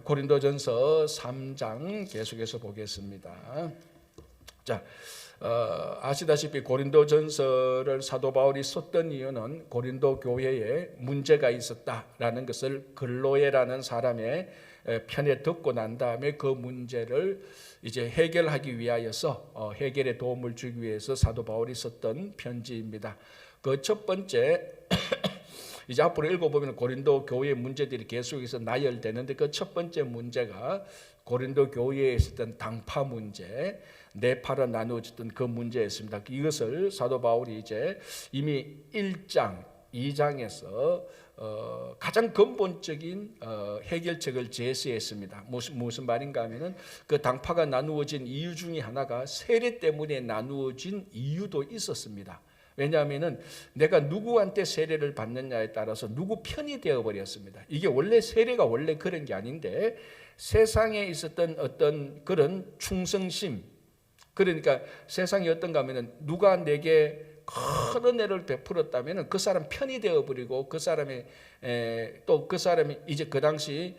고린도전서 3장 계속해서 보겠습니다. 자, 아시다시피 고린도전서를 사도 바울이 썼던 이유는 고린도 교회에 문제가 있었다라는 것을 글로에라는 사람의 편에 듣고 난 다음에 그 문제를 이제 해결하기 위하여서 해결에 도움을 주기 위해서 사도 바울이 썼던 편지입니다. 그 첫 번째 이제 앞으로 읽어보면 고린도 교회의 문제들이 계속해서 나열되는데 그 첫 번째 문제가 고린도 교회에 있었던 당파 문제, 네파로 나누어졌던 그 문제였습니다. 이것을 사도 바울이 이제 이미 1장, 2장에서 가장 근본적인 해결책을 제시했습니다. 무슨 말인가 하면은 그 당파가 나누어진 이유 중에 하나가 세례 때문에 나누어진 이유도 있었습니다. 왜냐하면은 내가 누구한테 세례를 받느냐에 따라서 누구 편이 되어버렸습니다. 이게 원래 세례가 원래 그런 게 아닌데 세상에 있었던 어떤 그런 충성심, 그러니까 세상이 어떤가 하면은 누가 내게 큰 은혜를 베풀었다면은 그 사람 편이 되어버리고 그 사람이 또 그 사람이 이제 그 당시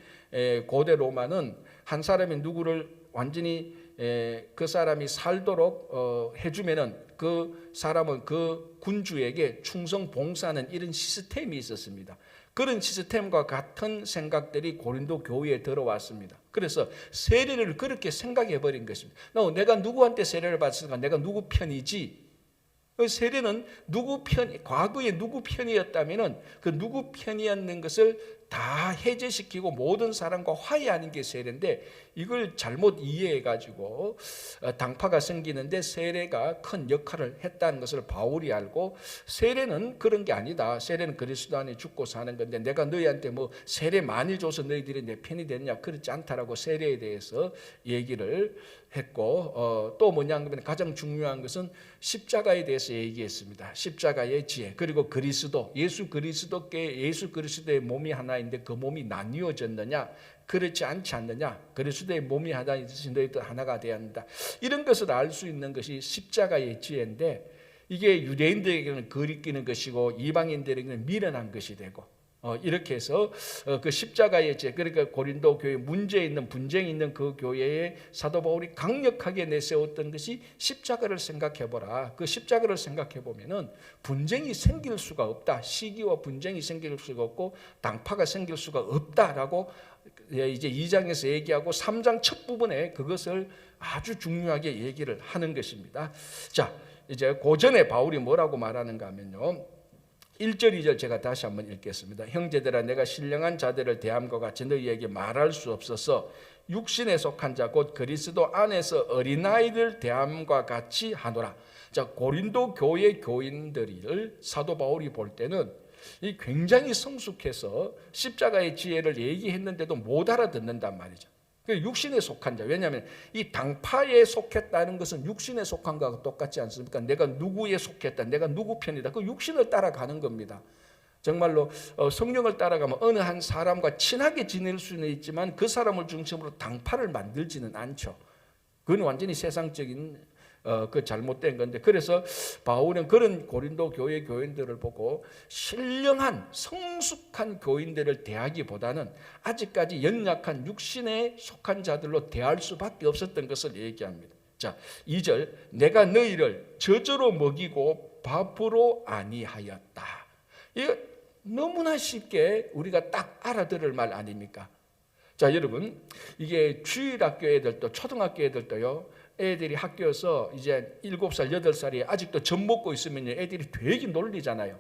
고대 로마는 한 사람이 누구를 완전히 그 사람이 살도록 해주면은 그 사람은 그 군주에게 충성 봉사하는 이런 시스템이 있었습니다. 그런 시스템과 같은 생각들이 고린도 교회에 들어왔습니다. 그래서 세례를 그렇게 생각해 버린 것입니다. 내가 누구한테 세례를 받았으니까 내가 누구 편이지. 세례는 누구 편, 과거에 누구 편이었다면은 그 누구 편이었는 것을 다 해제시키고 모든 사람과 화해하는 게 세례인데 이걸 잘못 이해해가지고 당파가 생기는데 세례가 큰 역할을 했다는 것을 바울이 알고 세례는 그런 게 아니다. 세례는 그리스도 안에 죽고 사는 건데 내가 너희한테 뭐 세례 많이 줘서 너희들이 내 편이 됐냐, 그렇지 않다라고 세례에 대해서 얘기를 했고 또 뭐냐 하면 가장 중요한 것은 십자가에 대해서 얘기했습니다. 십자가의 지혜, 그리고 그리스도, 예수 그리스도의 몸이 하나인데 그 몸이 나뉘어졌느냐, 그렇지 않지 않느냐, 그리스도의 몸이 하나이듯이 너희도 하나가 되어야 한다. 이런 것을 알 수 있는 것이 십자가의 지혜인데 이게 유대인들에게는 거리끼는 것이고 이방인들에게는 미련한 것이 되고 이렇게 해서 그 십자가의 제, 그러니까 고린도 교회 문제 있는 분쟁이 있는 그 교회에 사도 바울이 강력하게 내세웠던 것이 십자가를 생각해 보라. 그 십자가를 생각해 보면은 분쟁이 생길 수가 없다. 시기와 분쟁이 생길 수가 없고 당파가 생길 수가 없다라고 이제 2장에서 얘기하고 3장 첫 부분에 그것을 아주 중요하게 얘기를 하는 것입니다. 자, 이제 그 전에 바울이 뭐라고 말하는가 하면요. 1절 2절 제가 다시 한번 읽겠습니다. 형제들아, 내가 신령한 자들을 대함과 같이 너희에게 말할 수 없어서 육신에 속한 자 곧 그리스도 안에서 어린아이들 대함과 같이 하노라. 자, 고린도 교회 교인들을 사도 바울이 볼 때는 이 굉장히 성숙해서 십자가의 지혜를 얘기했는데도 못 알아듣는단 말이죠. 육신에 속한 자. 왜냐하면 이 당파에 속했다는 것은 육신에 속한 것과 똑같지 않습니까? 내가 누구에 속했다, 내가 누구 편이다. 그 육신을 따라가는 겁니다. 정말로 성령을 따라가면 어느 한 사람과 친하게 지낼 수는 있지만 그 사람을 중심으로 당파를 만들지는 않죠. 그건 완전히 세상적인 그 잘못된 건데, 그래서 바울은 그런 고린도 교회 교인들을 보고 신령한 성숙한 교인들을 대하기보다는 아직까지 연약한 육신에 속한 자들로 대할 수밖에 없었던 것을 얘기합니다. 자, 2절, 내가 너희를 젖으로 먹이고 밥으로 아니하였다. 이거 너무나 쉽게 우리가 딱 알아들을 말 아닙니까? 자, 여러분, 이게 주일학교 애들도 초등학교 애들도요, 애들이 학교에서 이제 7살, 8살이 아직도 젖 먹고 있으면 애들이 되게 놀리잖아요.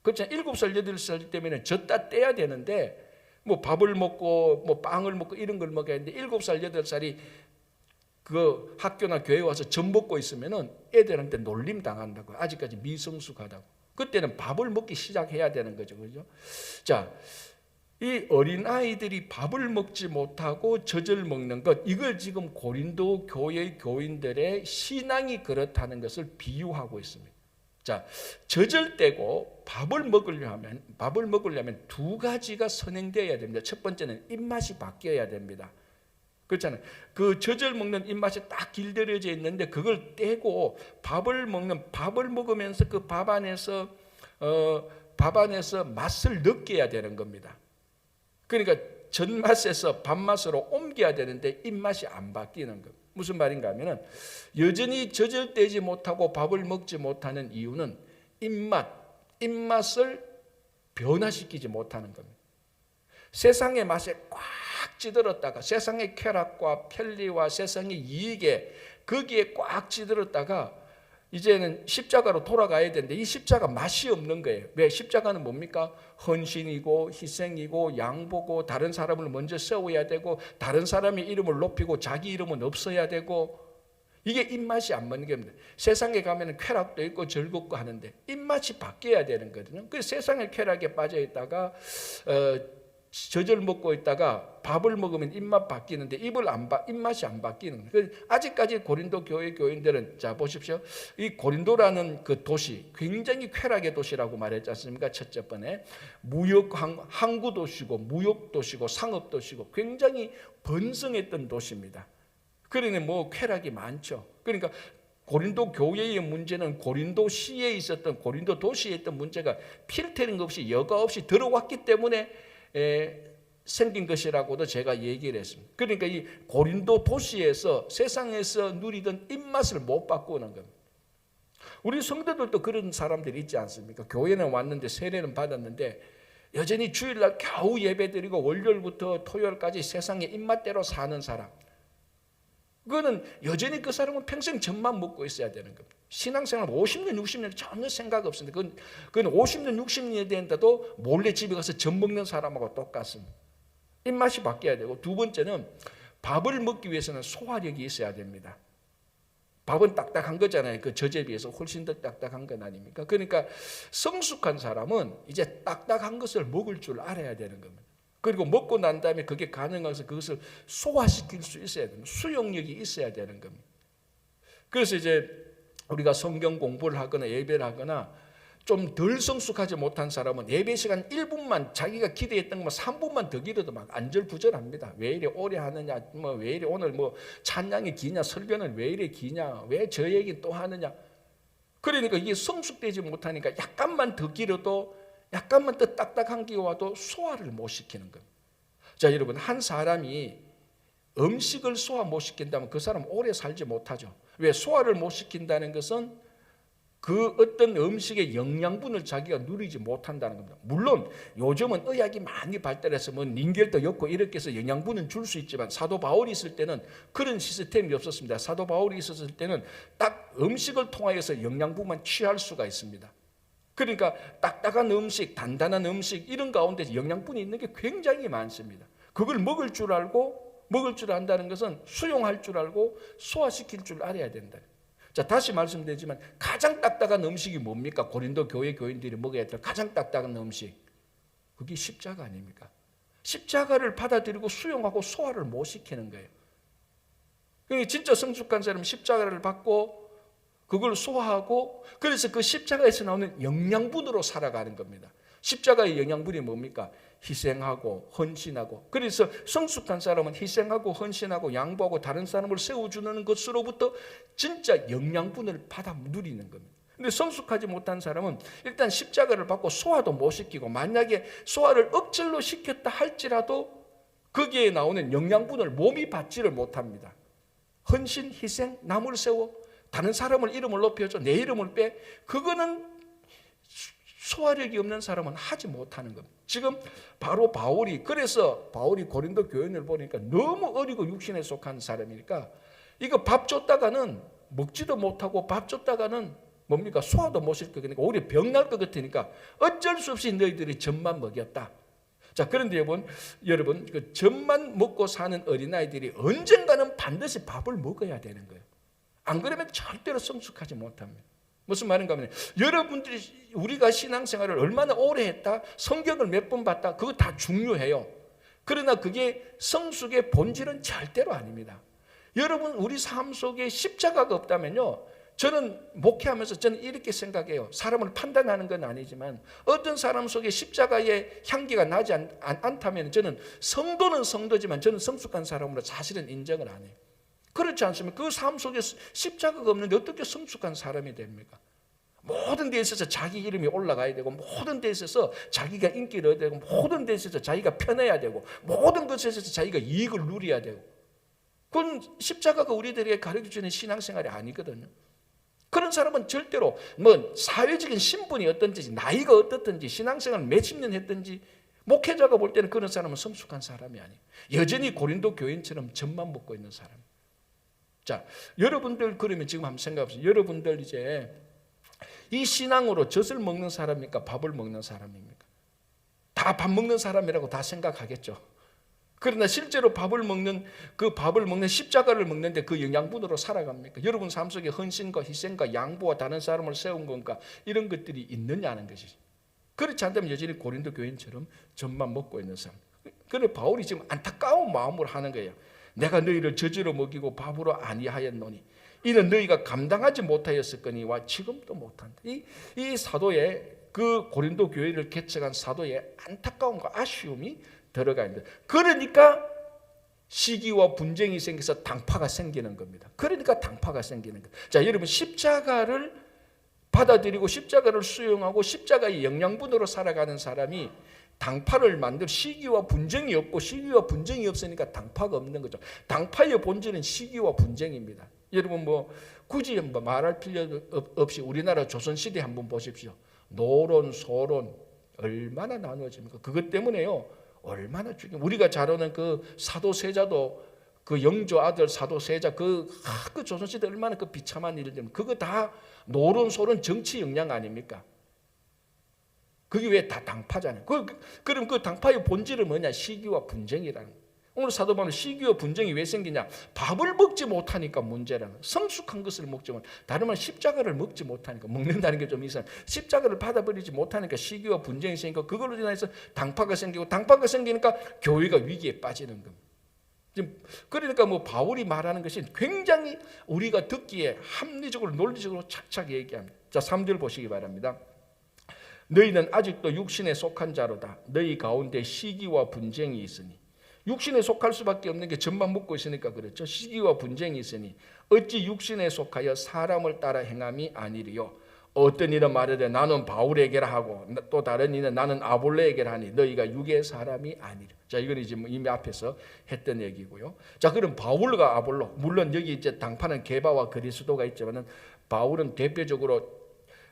그렇잖아요. 7살, 8살 때면 젖다 떼야 되는데 뭐 밥을 먹고 뭐 빵을 먹고 이런 걸 먹어야 하는데 7살, 8살이 그 학교나 교회 와서 젖 먹고 있으면 애들한테 놀림 당한다고. 아직까지 미성숙하다고. 그때는 밥을 먹기 시작해야 되는 거죠. 그죠? 자, 이 어린아이들이 밥을 먹지 못하고 젖을 먹는 것, 이걸 지금 고린도 교회 교인들의 신앙이 그렇다는 것을 비유하고 있습니다. 자, 젖을 떼고 밥을 먹으려면 두 가지가 선행되어야 됩니다. 첫 번째는 입맛이 바뀌어야 됩니다. 그렇잖아요. 그 젖을 먹는 입맛이 딱 길들여져 있는데 그걸 떼고 밥을 먹으면서 그 밥 안에서 맛을 느껴야 되는 겁니다. 그러니까 전맛에서 밥맛으로 옮겨야 되는데 입맛이 안 바뀌는 것. 무슨 말인가 하면은 여전히 저절되지 못하고 밥을 먹지 못하는 이유는 입맛을 변화시키지 못하는 겁니다. 세상의 맛에 꽉 찌들었다가 세상의 쾌락과 편리와 세상의 이익에 거기에 꽉 찌들었다가 이제는 십자가로 돌아가야 되는데 이 십자가 맛이 없는 거예요. 왜? 십자가는 뭡니까? 헌신이고 희생이고 양보고 다른 사람을 먼저 세워야 되고 다른 사람의 이름을 높이고 자기 이름은 없어야 되고 이게 입맛이 안 맞는 겁니다. 세상에 가면 쾌락도 있고 즐겁고 하는데 입맛이 바뀌어야 되는 거거든요. 그래서 세상의 쾌락에 빠져 있다가 젖을 먹고 있다가 밥을 먹으면 입맛 바뀌는데 입맛이 안 바뀌는 거예요. 아직까지 고린도 교회 교인들은 자 보십시오. 이 고린도라는 그 도시 굉장히 쾌락의 도시라고 말했지 않습니까? 첫째 번에 무역 항구 도시고 무역 도시고 상업 도시고 굉장히 번성했던 도시입니다. 그러니 뭐 쾌락이 많죠. 그러니까 고린도 교회의 문제는 고린도시에 있었던 고린도 도시에 있던 문제가 필터링 없이 여과 없이 들어왔기 때문에 생긴 것이라고도 제가 얘기를 했습니다. 그러니까 이 고린도 도시에서 세상에서 누리던 입맛을 못 바꾸는 겁니다. 우리 성도들도 그런 사람들이 있지 않습니까? 교회는 왔는데 세례는 받았는데 여전히 주일날 겨우 예배드리고 월요일부터 토요일까지 세상의 입맛대로 사는 사람, 그거는 여전히 그 사람은 평생 젖만 먹고 있어야 되는 겁니다. 신앙생활 50년 60년 전혀 생각 없습니다. 그건 50년 60년이 된다도 몰래 집에 가서 젖 먹는 사람하고 똑같습니다. 입맛이 바뀌어야 되고, 두 번째는 밥을 먹기 위해서는 소화력이 있어야 됩니다. 밥은 딱딱한 거잖아요. 그 젖에 비해서 훨씬 더 딱딱한 건 아닙니까? 그러니까 성숙한 사람은 이제 딱딱한 것을 먹을 줄 알아야 되는 겁니다. 그리고 먹고 난 다음에 그게 가능해서 그것을 소화시킬 수 있어야 됩니다. 수용력이 있어야 되는 겁니다. 그래서 이제 우리가 성경 공부를 하거나 예배를 하거나 좀 덜 성숙하지 못한 사람은 예배 시간 1분만 자기가 기대했던 것만 3분만 더 길어도 막 안절부절합니다. 왜 이래 오래 하느냐, 뭐 왜 이래 오늘 뭐 찬양이 기냐, 설교는 왜 이래 기냐, 왜 저 얘기 또 하느냐. 그러니까 이게 성숙되지 못하니까 약간만 더 길어도 약간만 더 딱딱한 게 와도 소화를 못 시키는 겁니다. 자, 여러분, 한 사람이 음식을 소화 못 시킨다면 그 사람 오래 살지 못하죠. 왜? 소화를 못 시킨다는 것은 그 어떤 음식의 영양분을 자기가 누리지 못한다는 겁니다. 물론 요즘은 의학이 많이 발달해서 뭐 닌겔도 엮고 이렇게 해서 영양분은 줄 수 있지만 사도 바울이 있을 때는 그런 시스템이 없었습니다. 사도 바울이 있었을 때는 딱 음식을 통하여서 영양분만 취할 수가 있습니다. 그러니까 딱딱한 음식, 단단한 음식 이런 가운데 영양분이 있는 게 굉장히 많습니다. 그걸 먹을 줄 알고, 먹을 줄 안다는 것은 수용할 줄 알고 소화시킬 줄 알아야 된다. 자, 다시 말씀드리지만 가장 딱딱한 음식이 뭡니까? 고린도 교회 교인들이 먹어야 될 가장 딱딱한 음식, 그게 십자가 아닙니까? 십자가를 받아들이고 수용하고 소화를 못 시키는 거예요. 그러니까 진짜 성숙한 사람은 십자가를 받고 그걸 소화하고, 그래서 그 십자가에서 나오는 영양분으로 살아가는 겁니다. 십자가의 영양분이 뭡니까? 희생하고 헌신하고. 그래서 성숙한 사람은 희생하고 헌신하고 양보하고 다른 사람을 세워주는 것으로부터 진짜 영양분을 받아 누리는 겁니다. 근데 성숙하지 못한 사람은 일단 십자가를 받고 소화도 못 시키고, 만약에 소화를 억지로 시켰다 할지라도 거기에 나오는 영양분을 몸이 받지를 못합니다. 헌신, 희생, 남을 세워 다른 사람을 이름을 높여줘 내 이름을 빼, 그거는 소화력이 없는 사람은 하지 못하는 겁니다. 지금 바로 바울이, 그래서 바울이 고린도 교인을 보니까 너무 어리고 육신에 속한 사람이니까 이거 밥 줬다가는 먹지도 못하고 밥 줬다가는 뭡니까? 소화도 못 시킬 거니까 오히려 병날 것 같으니까 어쩔 수 없이 너희들이 젖만 먹였다. 자, 그런데 여러분 그 젖만 먹고 사는 어린아이들이 언젠가는 반드시 밥을 먹어야 되는 거예요. 안 그러면 절대로 성숙하지 못합니다. 무슨 말인가 하면 여러분들이 우리가 신앙생활을 얼마나 오래 했다, 성경을 몇 번 봤다, 그거 다 중요해요. 그러나 그게 성숙의 본질은 절대로 아닙니다. 여러분 우리 삶 속에 십자가가 없다면요, 저는 목회하면서 저는 이렇게 생각해요. 사람을 판단하는 건 아니지만 어떤 사람 속에 십자가의 향기가 나지 않다면 저는 성도는 성도지만 저는 성숙한 사람으로 사실은 인정을 안 해요. 그렇지 않습니까? 그 삶 속에 십자가가 없는데 어떻게 성숙한 사람이 됩니까? 모든 데 있어서 자기 이름이 올라가야 되고, 모든 데 있어서 자기가 인기를 얻어야 되고, 모든 데 있어서 자기가 편해야 되고, 모든 것에서 자기가 이익을 누려야 되고, 그건 십자가가 우리들에게 가르쳐주는 신앙생활이 아니거든요. 그런 사람은 절대로 뭐 사회적인 신분이 어떤지, 나이가 어떻든지, 신앙생활 몇십 년 했든지, 목회자가 볼 때는 그런 사람은 성숙한 사람이 아니에요. 여전히 고린도 교인처럼 젖만 먹고 있는 사람. 자, 여러분들 그러면 지금 한번 생각해 보세요. 여러분들 이제 이 신앙으로 젖을 먹는 사람입니까? 밥을 먹는 사람입니까? 다 밥 먹는 사람이라고 다 생각하겠죠. 그러나 실제로 밥을 먹는 십자가를 먹는데 그 영양분으로 살아갑니까? 여러분 삶 속에 헌신과 희생과 양보와 다른 사람을 세운 건가? 이런 것들이 있느냐는 것이죠. 그렇지 않다면 여전히 고린도 교인처럼 젖만 먹고 있는 사람. 그런데 바울이 지금 안타까운 마음으로 하는 거예요. 내가 너희를 젖으로 먹이고 밥으로 아니하였노니 이는 너희가 감당하지 못하였을거니와 지금도 못한다. 이 사도의 그 고린도 교회를 개척한 사도의 안타까움과 아쉬움이 들어가 있는 거예요. 그러니까 시기와 분쟁이 생겨서 당파가 생기는 겁니다. 그러니까 당파가 생기는 거예요. 자, 여러분 십자가를 받아들이고 십자가를 수용하고 십자가의 영양분으로 살아가는 사람이 당파를 만들 시기와 분쟁이 없고 시기와 분쟁이 없으니까 당파가 없는 거죠. 당파의 본질은 시기와 분쟁입니다. 여러분 뭐 굳이 말할 필요 없이 우리나라 조선시대 한번 보십시오. 노론, 소론 얼마나 나누어집니까? 그것 때문에요. 얼마나 죽임. 우리가 잘 아는 그 사도세자도 그 영조 아들 사도세자 그 조선시대 얼마나 그 비참한 일들, 그거 다 노론, 소론 정치 영향 아닙니까? 그게 왜 다 당파잖아요. 그럼 그 당파의 본질은 뭐냐? 시기와 분쟁이라는 거예요. 오늘 사도 바울은 시기와 분쟁이 왜 생기냐? 밥을 먹지 못하니까 문제라는 거예요. 성숙한 것을 먹지 못, 다른 말 십자가를 먹지 못하니까, 먹는다는 게 좀 이상. 십자가를 받아버리지 못하니까 시기와 분쟁이 생기고 그걸로 인해서 당파가 생기고 당파가 생기니까 교회가 위기에 빠지는 겁니다. 그러니까 뭐 바울이 말하는 것이 굉장히 우리가 듣기에 합리적으로 논리적으로 착착 얘기합니다. 자, 3절 보시기 바랍니다. 너희는 아직도 육신에 속한 자로다. 너희 가운데 시기와 분쟁이 있으니. 육신에 속할 수밖에 없는 게 젖만 먹고 있으니까 그렇죠. 시기와 분쟁이 있으니 어찌 육신에 속하여 사람을 따라 행함이 아니리요. 어떤 이는 말하되 나는 바울에게라 하고 또 다른 이는 나는 아볼로에게라 하니 너희가 육의 사람이 아니라. 자, 이건 이제 이미 앞에서 했던 얘기고요. 자, 그럼 바울과 아볼로, 물론 여기 이제 당파는 게바와 그리스도가 있지만은 바울은 대표적으로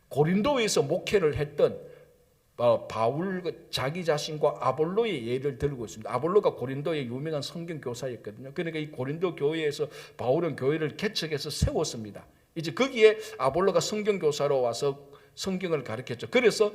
고린도에서 목회를 했던 바울 자기 자신과 아볼로의 예를 들고 있습니다. 아볼로가 고린도의 유명한 성경 교사였거든요. 그러니까 이 고린도 교회에서 바울은 교회를 개척해서 세웠습니다. 이제 거기에 아볼로가 성경 교사로 와서 성경을 가르쳤죠. 그래서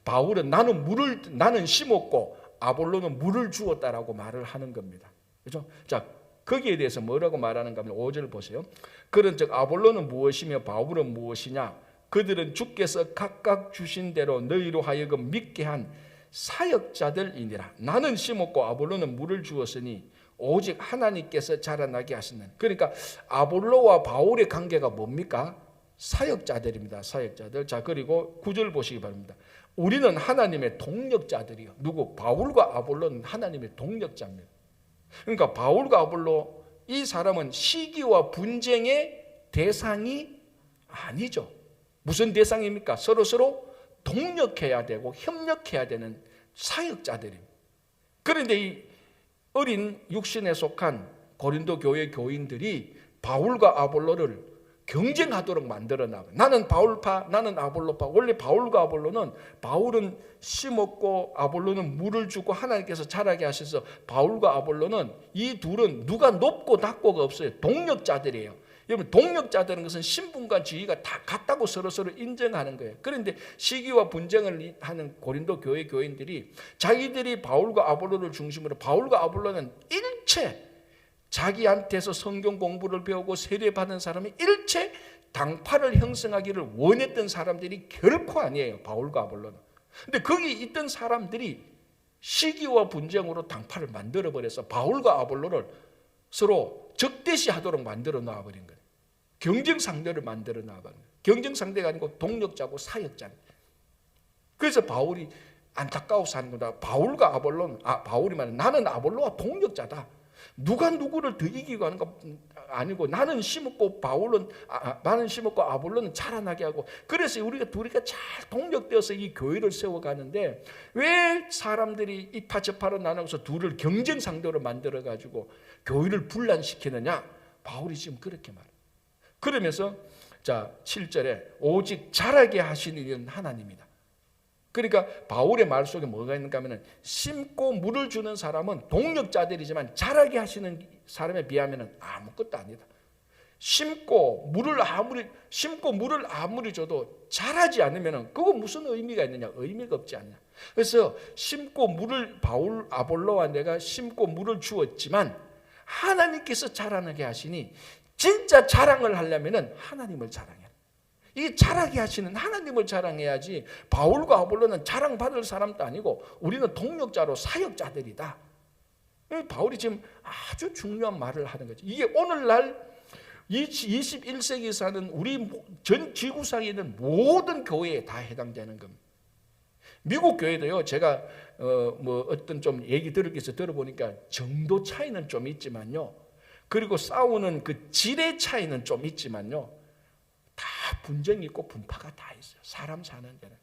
바울은 나는 심었고 아볼로는 물을 주었다라고 말을 하는 겁니다. 그렇죠? 자, 거기에 대해서 뭐라고 말하는가 하면 5절 보세요. 그런즉 아볼로는 무엇이며 바울은 무엇이냐? 그들은 주께서 각각 주신 대로 너희로 하여금 믿게 한 사역자들이니라. 나는 심었고 아볼로는 물을 주었으니 오직 하나님께서 자라나게 하시는. 그러니까 아볼로와 바울의 관계가 뭡니까? 사역자들입니다. 사역자들. 자, 그리고 9절 보시기 바랍니다. 우리는 하나님의 동력자들이요. 누구? 바울과 아볼로는 하나님의 동력자입니다. 그러니까 바울과 아볼로, 이 사람은 시기와 분쟁의 대상이 아니죠. 무슨 대상입니까? 서로서로 동력해야 되고 협력해야 되는 사역자들입니다. 그런데 이 어린 육신에 속한 고린도 교회 교인들이 바울과 아볼로를 경쟁하도록 만들어 나가. 나는 바울파, 나는 아볼로파. 원래 바울과 아볼로는, 바울은 심었고 아볼로는 물을 주고 하나님께서 자라게 하셔서 바울과 아볼로는 이 둘은 누가 높고 낮고가 없어요. 동력자들이에요. 여러분, 동력자들은 것은 신분과 지위가 다 같다고 서로서로 인정하는 거예요. 그런데 시기와 분쟁을 하는 고린도 교회 교인들이 자기들이 바울과 아볼로를 중심으로, 바울과 아볼로는 일체 자기한테서 성경 공부를 배우고 세례받은 사람이 일체 당파를 형성하기를 원했던 사람들이 결코 아니에요. 바울과 아볼로는. 근데 거기 있던 사람들이 시기와 분쟁으로 당파를 만들어버려서 바울과 아볼로를 서로 적대시하도록 만들어 놔버린 거예요. 경쟁 상대를 만들어 놔버린 거예요. 경쟁 상대가 아니고 동력자고 사역자입니다. 그래서 바울이 안타까워서 하는 거다. 바울과 아볼로는, 바울이 말해 나는 아볼로와 동력자다. 누가 누구를 더 이기고 하는 거 아니고 나는 심었고 나는 심었고 아볼로는 자라나게 하고 그래서 우리가 둘이가 잘 동력되어서 이 교회를 세워가는데 왜 사람들이 이파 저파로 나눠서 둘을 경쟁 상대로 만들어 가지고 교회를 분란시키느냐? 바울이 지금 그렇게 말해요. 그러면서 자 7절에 오직 자라게 하시는 이는 하나님이다. 그러니까 바울의 말 속에 뭐가 있는가 하면 심고 물을 주는 사람은 동력자들이지만 자라게 하시는 사람에 비하면 아무것도 아니다. 심고 물을 아무리 줘도 자라지 않으면 그거 무슨 의미가 있느냐? 의미가 없지 않냐. 그래서 심고 물을 바울 아볼로와 내가 심고 물을 주었지만 하나님께서 자라나게 하시니 진짜 자랑을 하려면 하나님을 자랑해야 돼. 이 자라게 하시는 하나님을 자랑해야지 바울과 아볼로는 자랑받을 사람도 아니고 우리는 동력자로 사역자들이다. 바울이 지금 아주 중요한 말을 하는 거죠. 이게 오늘날 21세기 사는 우리 전 지구상에 있는 모든 교회에 다 해당되는 겁니다. 미국 교회도요. 제가 어떤 좀 얘기 들을 게 있어 들어보니까 정도 차이는 좀 있지만요. 그리고 싸우는 그 질의 차이는 좀 있지만요. 다 분쟁이 있고 분파가 다 있어요. 사람 사는 데는.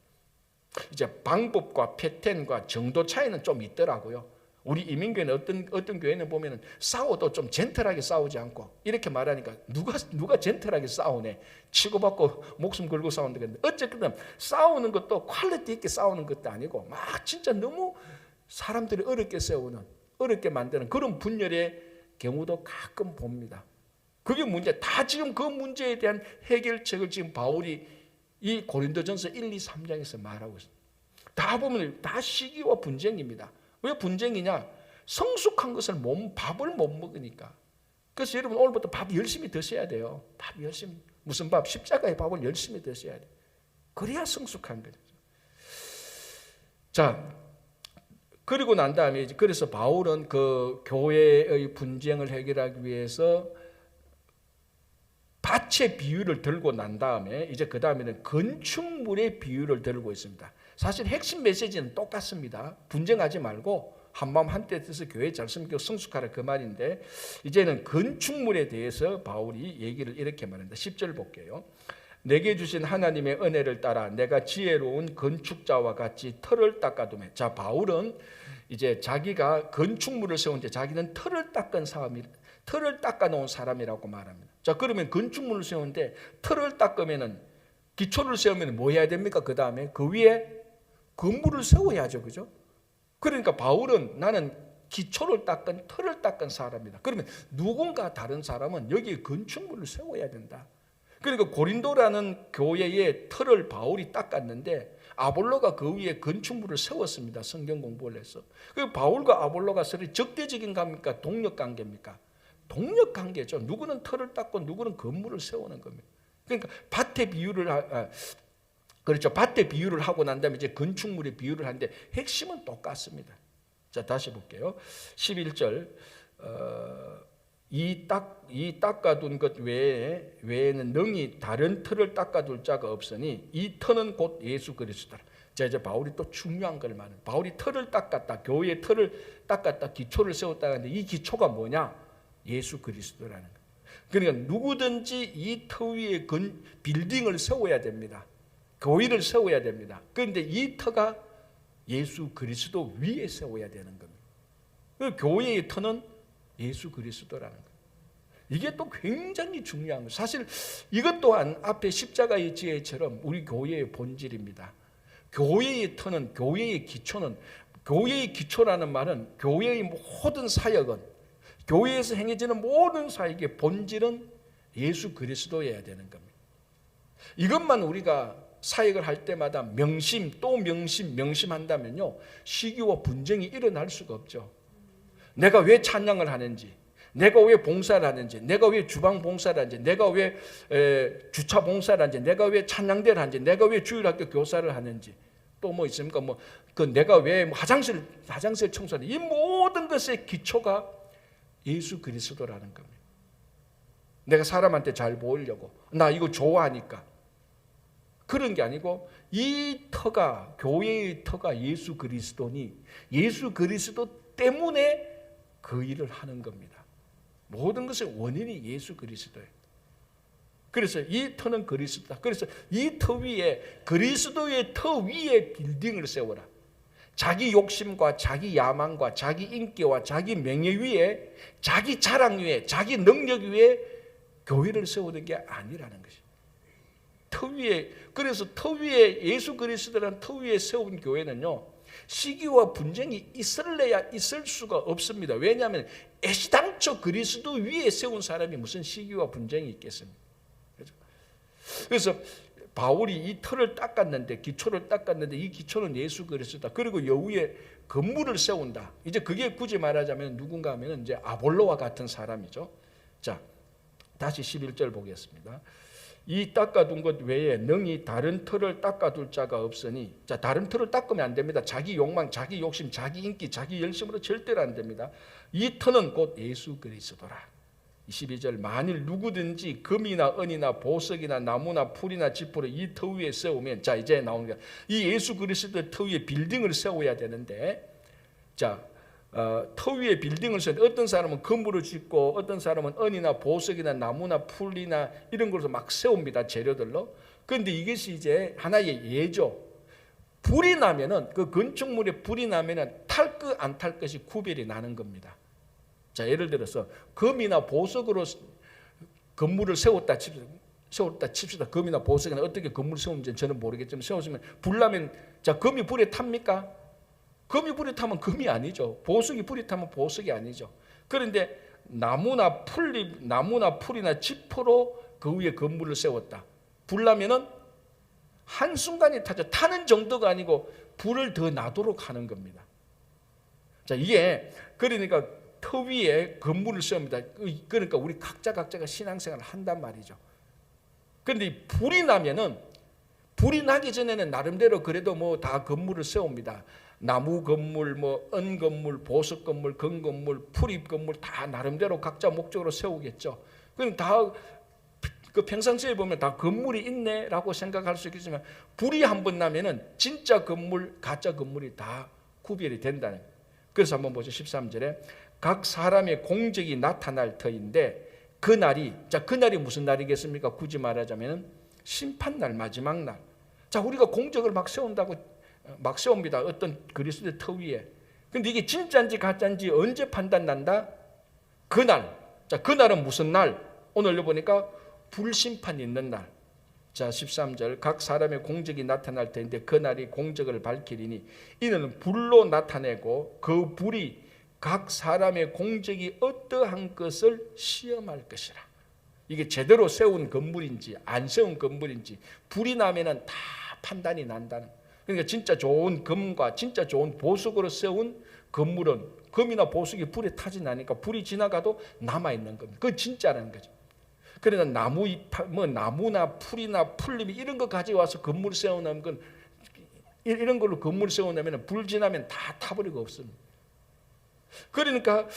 이제 방법과 패턴과 정도 차이는 좀 있더라고요. 우리 이민교회는 어떤 교회는 보면은 싸워도 좀 젠틀하게 싸우지 않고 이렇게 말하니까 누가 젠틀하게 싸우네. 치고받고 목숨 걸고 싸운다 그랬는데 어쨌든 싸우는 것도 퀄리티 있게 싸우는 것도 아니고 막 진짜 너무 사람들이 어렵게 만드는 그런 분열의 경우도 가끔 봅니다. 그게 문제. 다 지금 그 문제에 대한 해결책을 지금 바울이 이 고린도전서 1, 2, 3장에서 말하고 있습니다. 다 보면 다 시기와 분쟁입니다. 왜 분쟁이냐? 성숙한 것을 밥을 못 먹으니까. 그래서 여러분 오늘부터 밥 열심히 드셔야 돼요. 밥 열심히. 무슨 밥? 십자가의 밥을 열심히 드셔야 돼요. 그래야 성숙한 거죠. 자, 그리고 난 다음에 그래서 바울은 그 교회의 분쟁을 해결하기 위해서 밭의 비유를 들고 난 다음에 이제 그 다음에는 건축물의 비유를 들고 있습니다. 사실 핵심 메시지는 똑같습니다. 분쟁하지 말고 한마음 한뜻 해서 교회 잘 섬기고 성숙하라 그 말인데 이제는 건축물에 대해서 바울이 얘기를 이렇게 말합니다. 10절 볼게요. 내게 주신 하나님의 은혜를 따라 내가 지혜로운 건축자와 같이 틀을 닦아두매. 자, 바울은 이제 자기가 건축물을 세운데 자기는 틀을 닦아놓은 사람이라고 말합니다. 자, 그러면 건축물을 세우는데 틀을 닦으면은 기초를 세우면 뭐 해야 됩니까? 그 다음에 그 위에 건물을 세워야죠, 그죠? 그러니까 바울은 나는 기초를 닦은 틀을 닦은 사람이다. 그러면 누군가 다른 사람은 여기 건축물을 세워야 된다. 그러니까 고린도라는 교회의 틀을 바울이 닦았는데 아볼로가 그 위에 건축물을 세웠습니다. 성경 공부를 해서. 그 바울과 아볼로가 서로 적대적인 관계입니까? 동력 관계입니까? 동력 관계죠. 누구는 틀을 닦고 누구는 건물을 세우는 겁니다. 그러니까 밭의 비유를 하고 난 다음에 이제 건축물의 비유를 하는데 핵심은 똑같습니다. 자, 다시 볼게요. 11절. 이 닦아둔 것 외에는 능히 다른 틀을 닦아둘 자가 없으니 이 터는 곧 예수 그리스도라. 자, 이제 바울이 또 중요한 걸 말해요. 바울이 틀을 닦았다. 교회의 틀을 닦았다. 기초를 세웠다 하는데 이 기초가 뭐냐? 예수 그리스도라는 거예요. 그러니까 누구든지 이 터 위에 빌딩을 세워야 됩니다. 교회를 세워야 됩니다. 그런데 이 터가 예수 그리스도 위에 세워야 되는 겁니다. 그 교회의 터는 예수 그리스도라는 거예요. 이게 또 굉장히 중요한 거예요. 사실 이것 또한 앞에 십자가의 지혜처럼 우리 교회의 본질입니다. 교회의 터는 교회의 기초라는 말은 교회의 모든 사역은 교회에서 행해지는 모든 사역의 본질은 예수 그리스도여야 되는 겁니다. 이것만 우리가 사역을 할 때마다 명심한다면요 시기와 분쟁이 일어날 수가 없죠. 내가 왜 찬양을 하는지, 내가 왜 봉사를 하는지, 내가 왜 주방 봉사를 하는지, 내가 왜 주차 봉사를 하는지, 내가 왜 찬양대를 하는지, 내가 왜 주일학교 교사를 하는지, 또 뭐 있습니까? 내가 왜 화장실 청소하는지, 이 모든 것의 기초가 예수 그리스도라는 겁니다. 내가 사람한테 잘 보이려고, 나 이거 좋아하니까 그런 게 아니고 이 터가, 교회의 터가 예수 그리스도니 예수 그리스도 때문에 그 일을 하는 겁니다. 모든 것의 원인이 예수 그리스도예요. 그래서 이 터는 그리스도다. 그래서 이 터 위에, 그리스도의 터 위에 빌딩을 세워라. 자기 욕심과 자기 야망과 자기 인기와 자기 명예 위에, 자기 자랑 위에, 자기 능력 위에 교회를 세우는 게 아니라는 것이. 터 위에, 그래서 터 위에, 예수 그리스도라는 터 위에 세운 교회는요, 시기와 분쟁이 있을래야 있을 수가 없습니다. 왜냐하면 애시당초 그리스도 위에 세운 사람이 무슨 시기와 분쟁이 있겠습니까? 그래서 바울이 이 터를 닦았는데, 기초를 닦았는데, 이 기초는 예수 그리스도다. 그리고 여위에 건물을 세운다. 이제 그게 굳이 말하자면 누군가 하면 이제 아볼로와 같은 사람이죠. 자, 다시 11절 보겠습니다. 이 닦아둔 것 외에 능히 다른 터를 닦아둘 자가 없으니, 자, 다른 터를 닦으면 안 됩니다. 자기 욕망, 자기 욕심, 자기 인기, 자기 열심으로 절대로 안 됩니다. 이 터는 곧 예수 그리스도라. 22절, 만일 누구든지 금이나 은이나 보석이나 나무나 풀이나 지푸를 이 터 위에 세우면, 자, 이제 나오는 게, 이 예수 그리스도의 터 위에 빌딩을 세워야 되는데, 자, 터 위에 빌딩을 세우는데 어떤 사람은 건물을 짓고 어떤 사람은 은이나 보석이나 나무나 풀이나 이런 걸로 막 세웁니다. 재료들로. 그런데 이것이 이제 하나의 예죠. 불이 나면은, 그 건축물에 불이 나면은 탈 것 안 탈 것이 구별이 나는 겁니다. 자, 예를 들어서 금이나 보석으로 건물을 세웠다 칩시다. 금이나 보석이나 어떻게 건물을 세우는지 저는 모르겠지만 세웠으면 불나면, 자, 금이 불에 탑니까? 금이 불에 타면 금이 아니죠. 보석이 불에 타면 보석이 아니죠. 그런데 나무나 풀이나 지퍼로 그 위에 건물을 세웠다. 불나면은 한순간에 타죠. 타는 정도가 아니고 불을 더 나도록 하는 겁니다. 자, 이게 그러니까 터 위에 건물을 세웁니다. 그러니까 우리 각자가 신앙생활을 한단 말이죠. 그런데 불이 나면은, 불이 나기 전에는 나름대로 그래도 뭐 다 건물을 세웁니다. 나무 건물, 뭐 은 건물, 보석 건물, 금 건물, 풀잎 건물 다 나름대로 각자 목적으로 세우겠죠. 그럼 다 그 평상시에 보면 다 건물이 있네라고 생각할 수 있겠지만, 불이 한번 나면은 진짜 건물, 가짜 건물이 다 구별이 된다는 거예요. 그래서 한번 보죠. 13절에 각 사람의 공적이 나타날 터인데 그날이, 자, 그날이 무슨 날이겠습니까? 굳이 말하자면 심판날, 마지막 날. 자, 우리가 공적을 막 세운다고 막 세웁니다. 어떤 그리스도의 터 위에. 근데 이게 진짜인지 가짜인지 언제 판단난다? 그날. 자, 그날은 무슨 날? 오늘 보니까 불심판이 있는 날. 자, 13절, 각 사람의 공적이 나타날 텐데 그날이 공적을 밝히리니 이는 불로 나타내고 그 불이 각 사람의 공적이 어떠한 것을 시험할 것이라. 이게 제대로 세운 건물인지 안 세운 건물인지 불이 나면은 다 판단이 난다는. 그러니까 진짜 좋은 금과 진짜 좋은 보석으로 세운 건물은 금이나 보석이 불에 타지 나니까 불이 지나가도 남아 있는 겁니다. 그건 진짜라는 거죠. 그러나 나무나 풀이나 풀잎이 이런 거 가지고 와서 건물 세워놓으면, 건 이런 걸로 건물 세워놓으면 불 지나면 다 타버리고 없습니다. 그러니까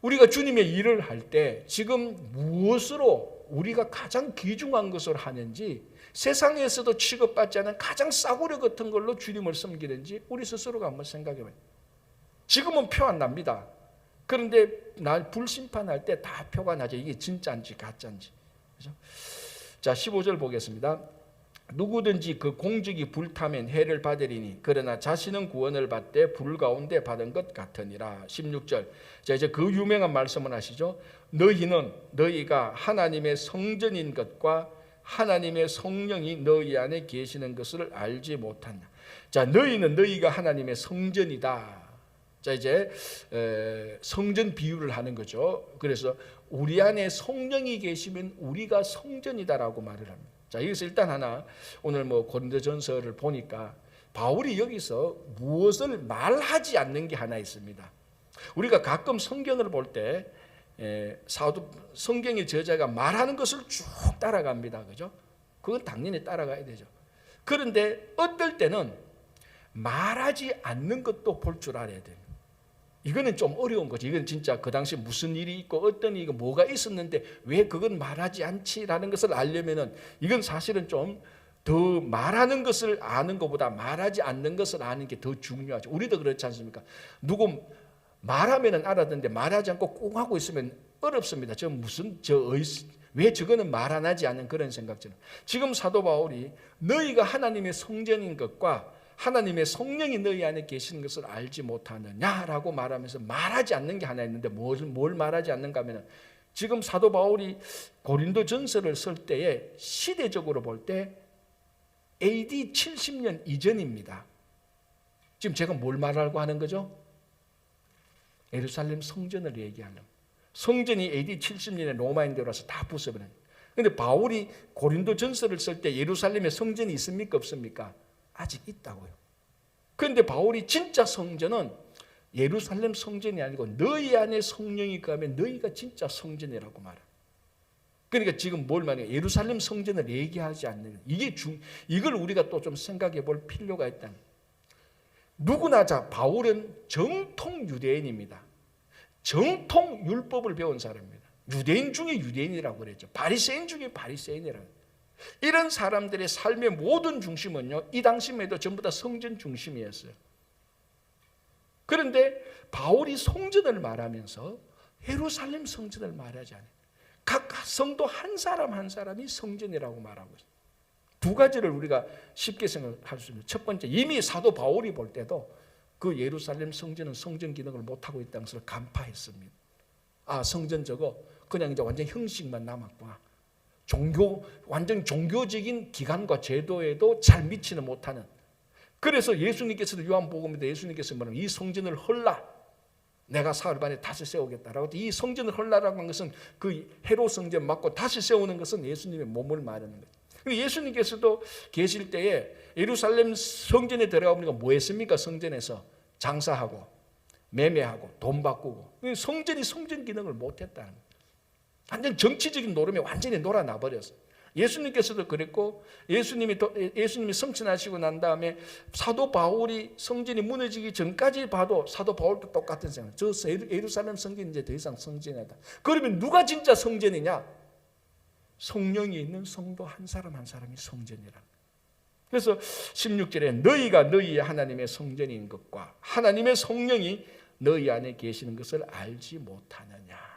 우리가 주님의 일을 할 때 지금 무엇으로 우리가 가장 귀중한 것을 하는지, 세상에서도 취급받지 않은 가장 싸구려 같은 걸로 주님을 섬기는지 우리 스스로가 한번 생각해봐요. 지금은 표 안 납니다. 그런데 날 불심판할 때 다 표가 나죠. 이게 진짜인지 가짜인지. 그죠? 자, 15절 보겠습니다. 누구든지 그 공적이 불타면 해를 받으리니 그러나 자신은 구원을 받되 불 가운데 받은 것 같으니라. 16절. 자, 이제 그 유명한 말씀을 하시죠. 너희가 하나님의 성전인 것과 하나님의 성령이 너희 안에 계시는 것을 알지 못하냐. 자, 너희가 하나님의 성전이다. 자, 이제 성전 비유를 하는 거죠. 그래서 우리 안에 성령이 계시면 우리가 성전이다라고 말을 합니다. 자, 여기서 일단 하나, 오늘 뭐 고린도전서를 보니까 바울이 여기서 무엇을 말하지 않는 게 하나 있습니다. 우리가 가끔 성경을 볼 때 성경의 저자가 말하는 것을 쭉 따라갑니다. 그죠? 그건 당연히 따라가야 되죠. 그런데 어떨 때는 말하지 않는 것도 볼 줄 알아야 됩니다. 이거는 좀 어려운 거지. 이건 진짜 그 당시 무슨 일이 있고 어떤 일이 뭐가 있었는데 왜 그건 말하지 않지라는 것을 알려면은 이건 사실은 좀 더 말하는 것을 아는 것보다 말하지 않는 것을 아는 게 더 중요하죠. 우리도 그렇지 않습니까? 누구 말하면은 알아듣는데 말하지 않고 꽁 하고 있으면 어렵습니다. 왜 저거는 말 안 하지 않는 그런 생각처럼. 지금 사도 바울이 너희가 하나님의 성전인 것과 하나님의 성령이 너희 안에 계시는 것을 알지 못하느냐라고 말하면서 말하지 않는 게 하나 있는데 뭘 말하지 않는가 하면, 지금 사도 바울이 고린도 전서를 쓸 때에 시대적으로 볼 때 AD 70년 이전입니다. 지금 제가 뭘 말하려고 하는 거죠? 예루살렘 성전을 얘기하는, 성전이 AD 70년에 로마인대로 와서 다 부숴버린. 그런데 바울이 고린도 전서를 쓸 때 예루살렘에 성전이 있습니까 없습니까? 아직 있다고요. 그런데 바울이 진짜 성전은 예루살렘 성전이 아니고 너희 안에 성령이 거하면 너희가 진짜 성전이라고 말해요. 그러니까 지금 뭘 말해요? 예루살렘 성전을 얘기하지 않는, 이걸 우리가 또 좀 생각해 볼 필요가 있다. 누구나 바울은 정통 유대인입니다. 정통 율법을 배운 사람입니다. 유대인 중에 유대인이라고 그랬죠. 바리새인 중에 바리새인이라고. 이런 사람들의 삶의 모든 중심은요, 이 당시만 해도 전부 다 성전 중심이었어요. 그런데 바울이 성전을 말하면서 예루살렘 성전을 말하지 않아요. 각 성도 한 사람 한 사람이 성전이라고 말하고 있어요. 두 가지를 우리가 쉽게 생각할 수 있습니다. 첫 번째, 이미 사도 바울이 볼 때도 그 예루살렘 성전은 성전 기능을 못하고 있다는 것을 간파했습니다. 아, 성전 저거 그냥 이제 완전 형식만 남았구나. 완전 종교적인 기관과 제도에도 잘 미치는 못하는. 그래서 예수님께서도 요한복음인데 예수님께서 말하면 이 성전을 헐라, 내가 사흘 만에 다시 세우겠다라고. 이 성전을 헐라라고 한 것은 그 헤롯 성전 맞고 다시 세우는 것은 예수님의 몸을 말하는 거예요. 예수님께서도 계실 때에 예루살렘 성전에 들어가 보니까 뭐 했습니까? 성전에서 장사하고 매매하고 돈 바꾸고. 성전이 성전 기능을 못했다는 거예요. 완전 정치적인 노름에 완전히 놀아나 버렸어요. 예수님께서도 그랬고, 예수님이 성천하시고 난 다음에 사도 바울이 성전이 무너지기 전까지 봐도 사도 바울도 똑같은 생각. 저 예루살렘 성전이 이제 더 이상 성전이 아니다. 그러면 누가 진짜 성전이냐? 성령이 있는 성도 한 사람 한 사람이 성전이라. 그래서 16절에 너희가 너희의 하나님의 성전인 것과 하나님의 성령이 너희 안에 계시는 것을 알지 못하느냐.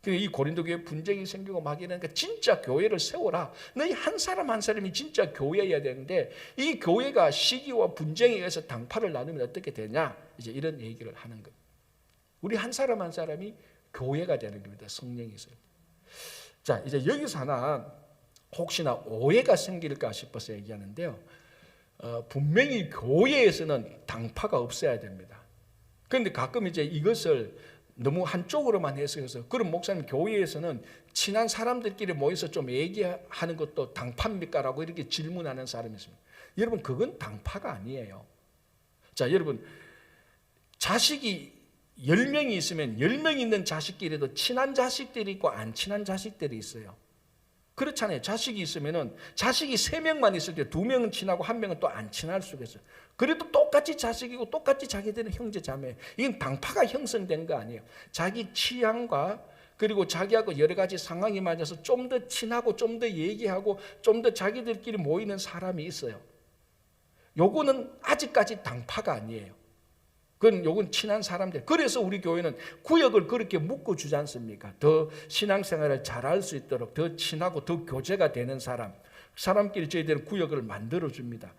이 고린도 교회 분쟁이 생기고 막 이러니까 진짜 교회를 세워라. 너희 한 사람 한 사람이 진짜 교회여야 되는데 이 교회가 시기와 분쟁에 의해서 당파를 나누면 어떻게 되냐. 이제 이런 얘기를 하는 거예요. 우리 한 사람 한 사람이 교회가 되는 겁니다. 성령이 있어요. 자, 이제 여기서 하나 혹시나 오해가 생길까 싶어서 얘기하는데요. 분명히 교회에서는 당파가 없어야 됩니다. 그런데 가끔 이제 이것을 너무 한쪽으로만 해석해서, 그럼 목사님 교회에서는 친한 사람들끼리 모여서 좀 얘기하는 것도 당파입니까? 라고 이렇게 질문하는 사람이 있습니다. 여러분, 그건 당파가 아니에요. 자, 여러분, 자식이 10명이 있으면 10명 있는 자식끼리도 친한 자식들이 있고 안 친한 자식들이 있어요. 그렇잖아요. 자식이 있으면은 자식이 3명만 있을 때 2명은 친하고 1명은 또 안 친할 수가 있어요. 그래도 똑같이 자식이고 똑같이 자기들은 형제 자매. 이건 당파가 형성된 거 아니에요. 자기 취향과 그리고 자기하고 여러 가지 상황이 맞아서 좀 더 친하고 좀 더 얘기하고 좀 더 자기들끼리 모이는 사람이 있어요. 요거는 아직까지 당파가 아니에요. 요건 친한 사람들. 그래서 우리 교회는 구역을 그렇게 묶어주지 않습니까? 더 신앙생활을 잘할 수 있도록 더 친하고 더 교제가 되는 사람끼리 저희들은 구역을 만들어줍니다.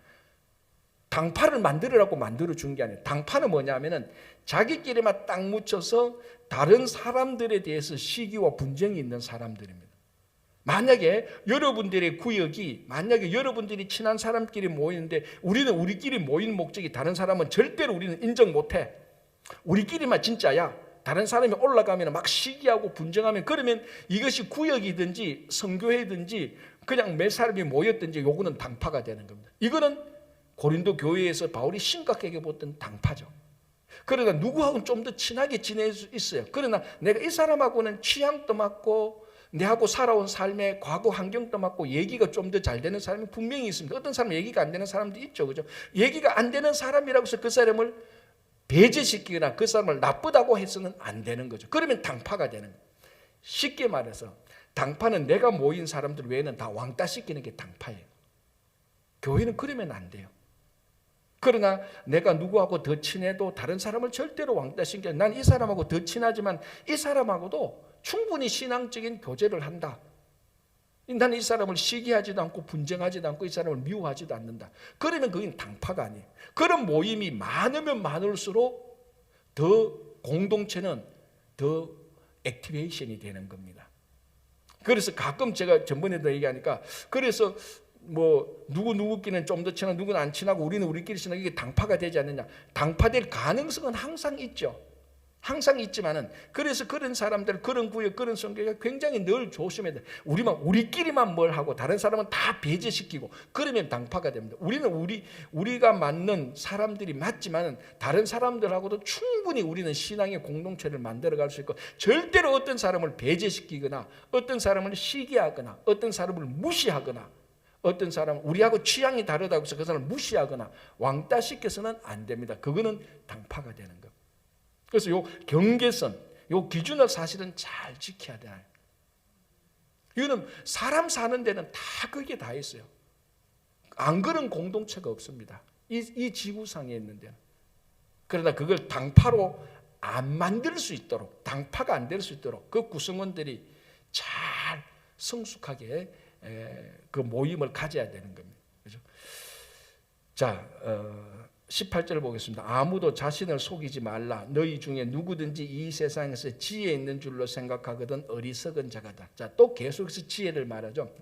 당파를 만들으라고 만들어준 게 아니에요. 당파는 뭐냐면은 자기끼리만 딱 묻혀서 다른 사람들에 대해서 시기와 분쟁이 있는 사람들입니다. 만약에 여러분들의 구역이, 만약에 여러분들이 친한 사람끼리 모이는데 우리는 우리끼리 모이는 목적이 다른 사람은 절대로 우리는 인정 못해. 우리끼리만 진짜야. 다른 사람이 올라가면 막 시기하고 분쟁하면, 그러면 이것이 구역이든지 성교회든지 그냥 몇 사람이 모였든지 요거는 당파가 되는 겁니다. 이거는 고린도 교회에서 바울이 심각하게 보던 당파죠. 그러나 누구하고는 좀 더 친하게 지낼 수 있어요. 그러나 내가 이 사람하고는 취향도 맞고 내하고 살아온 삶의 과거 환경도 맞고 얘기가 좀 더 잘 되는 사람이 분명히 있습니다. 어떤 사람은 얘기가 안 되는 사람도 있죠. 그죠? 얘기가 안 되는 사람이라고 해서 그 사람을 배제시키거나 그 사람을 나쁘다고 해서는 안 되는 거죠. 그러면 당파가 되는 거예요. 쉽게 말해서 당파는 내가 모인 사람들 외에는 다 왕따시키는 게 당파예요. 교회는 그러면 안 돼요. 그러나 내가 누구하고 더 친해도 다른 사람을 절대로 왕따 신겨. 난 이 사람하고 더 친하지만 이 사람하고도 충분히 신앙적인 교제를 한다. 나는 이 사람을 시기하지도 않고 분쟁하지도 않고 이 사람을 미워하지도 않는다. 그러면 그건 당파가 아니에요. 그런 모임이 많으면 많을수록 더 공동체는 더 액티베이션이 되는 겁니다. 그래서 가끔 제가 전번에도 얘기하니까 그래서 뭐 누구끼리는 좀 더 친하고 누구는 안 친하고 우리는 우리끼리 친하고 이게 당파가 되지 않느냐. 당파될 가능성은 항상 있죠. 항상 있지만은 그래서 그런 사람들 그런 구역 그런 성격이 굉장히 늘 조심해야 돼. 우리끼리만 뭘 하고 다른 사람은 다 배제시키고 그러면 당파가 됩니다. 우리는 우리가 맞는 사람들이 맞지만은 다른 사람들하고도 충분히 우리는 신앙의 공동체를 만들어갈 수 있고 절대로 어떤 사람을 배제시키거나 어떤 사람을 시기하거나 어떤 사람을 무시하거나 어떤 사람은 우리하고 취향이 다르다고 해서 그 사람을 무시하거나 왕따시켜서는 안 됩니다. 그거는 당파가 되는 겁니다. 그래서 요 경계선, 요 기준을 사실은 잘 지켜야 돼요. 이거는 사람 사는 데는 다 그게 다 있어요. 안 그런 공동체가 없습니다. 이 지구상에 있는 데는. 그러나 그걸 당파로 안 만들 수 있도록, 당파가 안 될 수 있도록 그 구성원들이 잘 성숙하게 그 모임을 가져야 되는 겁니다. 그렇죠? 자, 18절 보겠습니다. 아무도 자신을 속이지 말라. 너희 중에 누구든지 이 세상에서 지혜 있는 줄로 생각하거든 어리석은 자가다. 자, 또 계속해서 지혜를 말하죠.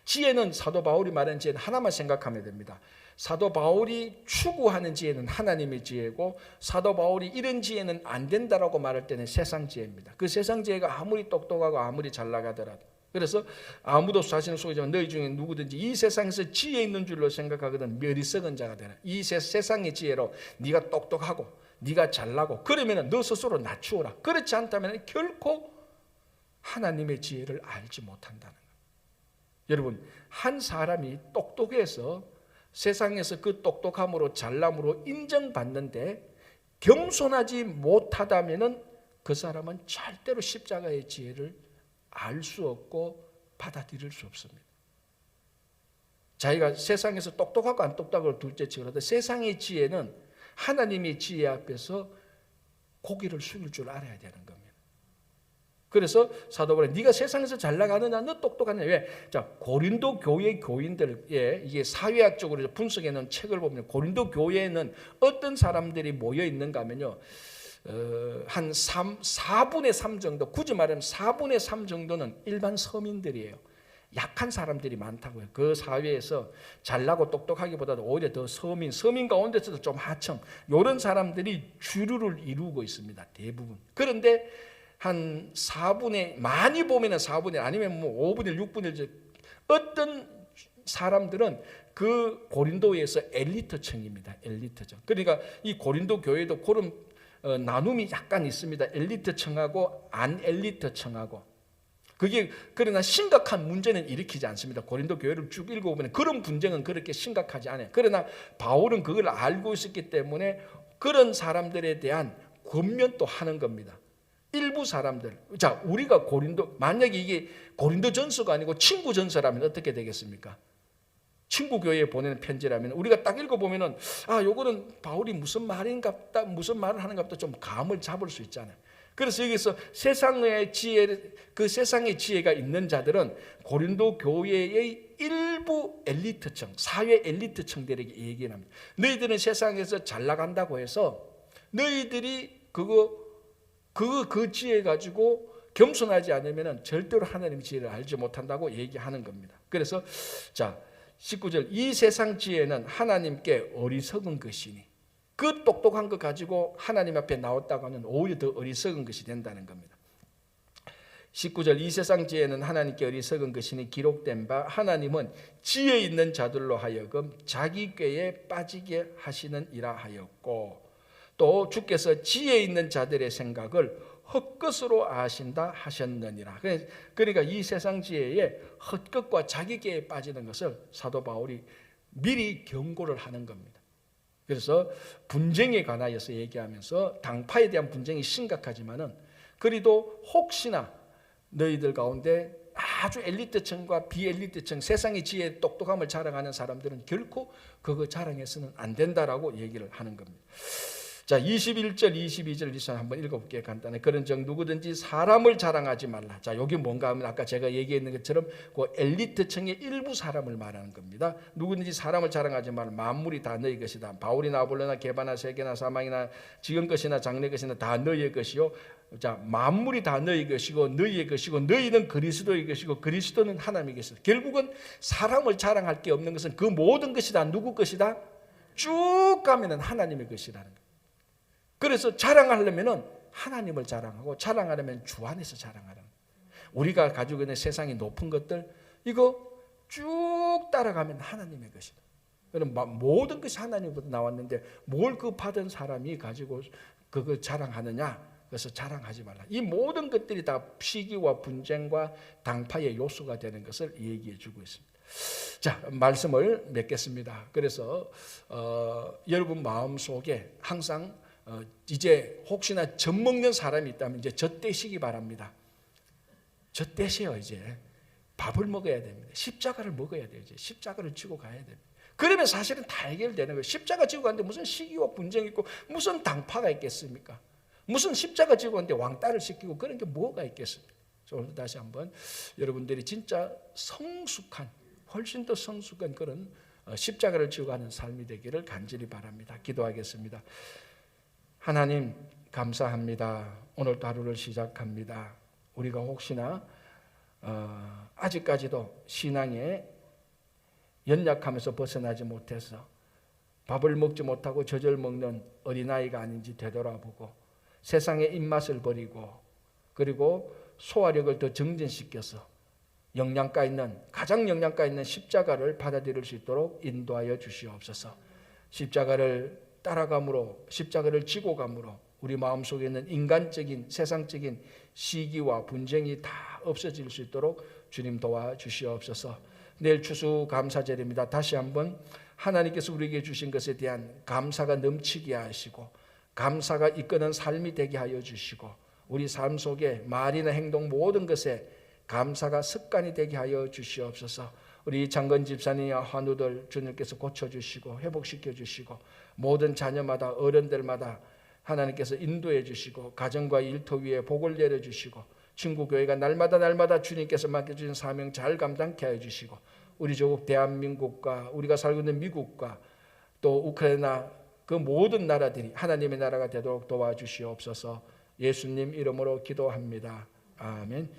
지혜는 사도 바울이 말하는 지혜는 하나만 생각하면 됩니다. 사도 바울이 추구하는 지혜는 하나님의 지혜고 사도 바울이 이런 지혜는 안 된다라고 말할 때는 세상 지혜입니다. 그 세상 지혜가 아무리 똑똑하고 아무리 잘 나가더라도 그래서 아무도 자신을 속이지 말라. 너희 중에 누구든지 이 세상에서 지혜 있는 줄로 생각하거든 어리석은 자가 되라. 이 세상의 지혜로 네가 똑똑하고 네가 잘나고 그러면 너 스스로 낮추어라. 그렇지 않다면 결코 하나님의 지혜를 알지 못한다는 거예요. 여러분 한 사람이 똑똑해서 세상에서 그 똑똑함으로 잘남으로 인정받는데 겸손하지 못하다면 그 사람은 절대로 십자가의 지혜를 알 수 없고 받아들일 수 없습니다. 자기가 세상에서 똑똑하고 안 똑똑하고 둘째치고라도 세상의 지혜는 하나님의 지혜 앞에서 고개를 숙일 줄 알아야 되는 겁니다. 그래서 사도 바울이 네가 세상에서 잘 나가느냐 너 똑똑하냐. 왜? 자, 고린도 교회 교인들의 이게 사회학적으로 분석해 놓은 책을 보면 고린도 교회에는 어떤 사람들이 모여 있는가 하면요. 한 4분의 3 정도, 굳이 말하면 4분의 3 정도는 일반 서민들이에요. 약한 사람들이 많다고요. 그 사회에서 잘나고 똑똑하기보다도 오히려 더 서민 가운데서도 좀 하청 이런 사람들이 주류를 이루고 있습니다. 대부분. 그런데 한 4분의 많이 보면은 4분의 아니면 뭐 5분의 6분의 1 어떤 사람들은 그 고린도에서 엘리트층입니다. 엘리트층. 그러니까 이 고린도 교회도 그런 나눔이 약간 있습니다. 엘리트층하고 안 엘리트층하고. 그게 그러나 심각한 문제는 일으키지 않습니다. 고린도 교회를 쭉 읽어보면 그런 분쟁은 그렇게 심각하지 않아요. 그러나 바울은 그걸 알고 있었기 때문에 그런 사람들에 대한 권면도 하는 겁니다. 일부 사람들. 자, 우리가 만약에 이게 고린도전서가 아니고 친구전서라면 어떻게 되겠습니까? 친구 교회에 보내는 편지라면 우리가 딱 읽어보면은 요거는 바울이 무슨 말을 하는가 보다 좀 감을 잡을 수 있잖아요. 그래서 여기서 세상의 지혜가 있는 자들은 고린도 교회의 일부 엘리트층, 사회 엘리트층들에게 얘기를 합니다. 너희들은 세상에서 잘 나간다고 해서 너희들이 그 지혜 가지고 겸손하지 않으면 절대로 하나님의 지혜를 알지 못한다고 얘기하는 겁니다. 그래서 자 19절 이 세상 지혜는 하나님께 어리석은 것이니 그 똑똑한 것 가지고 하나님 앞에 나왔다고 하면 오히려 더 어리석은 것이 된다는 겁니다. 19절 이 세상 지혜는 하나님께 어리석은 것이니 기록된 바 하나님은 지혜 있는 자들로 하여금 자기 꾀에 빠지게 하시는 이라 하였고 또 주께서 지혜 있는 자들의 생각을 헛것으로 아신다 하셨느니라. 그러니까 이 세상 지혜에 헛것과 자기계에 빠지는 것을 사도 바울이 미리 경고를 하는 겁니다. 그래서 분쟁에 관하여서 얘기하면서 당파에 대한 분쟁이 심각하지만은 그래도 혹시나 너희들 가운데 아주 엘리트층과 비엘리트층, 세상의 지혜에 똑똑함을 자랑하는 사람들은 결코 그거 자랑해서는 안 된다라고 얘기를 하는 겁니다. 자, 21절, 22절 리선 한번 읽어볼게요. 간단히. 그런즉 누구든지 사람을 자랑하지 말라. 자, 여기 뭔가 하면 아까 제가 얘기했는 것처럼 그 엘리트층의 일부 사람을 말하는 겁니다. 누구든지 사람을 자랑하지 말라. 만물이 다 너희 것이다. 바울이나 아볼로나 게바나 세계나 사망이나 지금 것이나 장래 것이나 다 너희의 것이요. 자, 만물이 다 너희 것이고 너희의 것이고 너희는 그리스도의 것이고 그리스도는 하나님의 것이다. 결국은 사람을 자랑할 게 없는 것은 그 모든 것이 다 누구 것이다? 쭉 가면은 하나님의 것이라는 거예요. 그래서 자랑하려면은 하나님을 자랑하고 자랑하려면 주 안에서 자랑하라는 거예요. 우리가 가지고 있는 세상의 높은 것들 이거 쭉 따라가면 하나님의 것이다. 그럼 모든 것이 하나님부터 나왔는데 뭘 그 받은 사람이 가지고 그걸 자랑하느냐? 그래서 자랑하지 말라. 이 모든 것들이 다 시기와 분쟁과 당파의 요소가 되는 것을 얘기해 주고 있습니다. 자, 말씀을 맺겠습니다. 그래서 여러분 마음속에 항상 이제 혹시나 젖먹는 사람이 있다면 이제 젖대시기 바랍니다. 젖대세요. 이제 밥을 먹어야 됩니다. 십자가를 먹어야 돼요. 이제 십자가를 지고 가야 됩니다. 그러면 사실은 다 해결되는 거예요. 십자가 지고 가는데 무슨 시기와 분쟁이 있고 무슨 당파가 있겠습니까? 무슨 십자가 지고 가는데 왕따를 시키고 그런 게 뭐가 있겠습니까? 오늘 다시 한번 여러분들이 진짜 성숙한, 훨씬 더 성숙한 그런 십자가를 지고 가는 삶이 되기를 간절히 바랍니다. 기도하겠습니다. 하나님 감사합니다. 오늘도 하루를 시작합니다. 우리가 혹시나 아직까지도 신앙에 연약하면서 벗어나지 못해서 밥을 먹지 못하고 젖을 먹는 어린아이가 아닌지 되돌아보고 세상의 입맛을 버리고 그리고 소화력을 더 증진시켜서 영양가 있는 가장 영양가 있는 십자가를 받아들일 수 있도록 인도하여 주시옵소서. 십자가를 따라감으로 십자가를 지고 감으로 우리 마음속에 있는 인간적인 세상적인 시기와 분쟁이 다 없어질 수 있도록 주님 도와주시옵소서. 내일 추수감사절입니다. 다시 한번 하나님께서 우리에게 주신 것에 대한 감사가 넘치게 하시고 감사가 이끄는 삶이 되게 하여 주시고 우리 삶 속에 말이나 행동 모든 것에 감사가 습관이 되게 하여 주시옵소서. 우리 장건 집사님과 환우들 주님께서 고쳐주시고 회복시켜 주시고 모든 자녀마다 어른들마다 하나님께서 인도해 주시고 가정과 일터 위에 복을 내려주시고 친구교회가 날마다 주님께서 맡겨주신 사명 잘 감당케 하여 주시고 우리 조국 대한민국과 우리가 살고 있는 미국과 또 우크라이나 그 모든 나라들이 하나님의 나라가 되도록 도와주시옵소서. 예수님 이름으로 기도합니다. 아멘.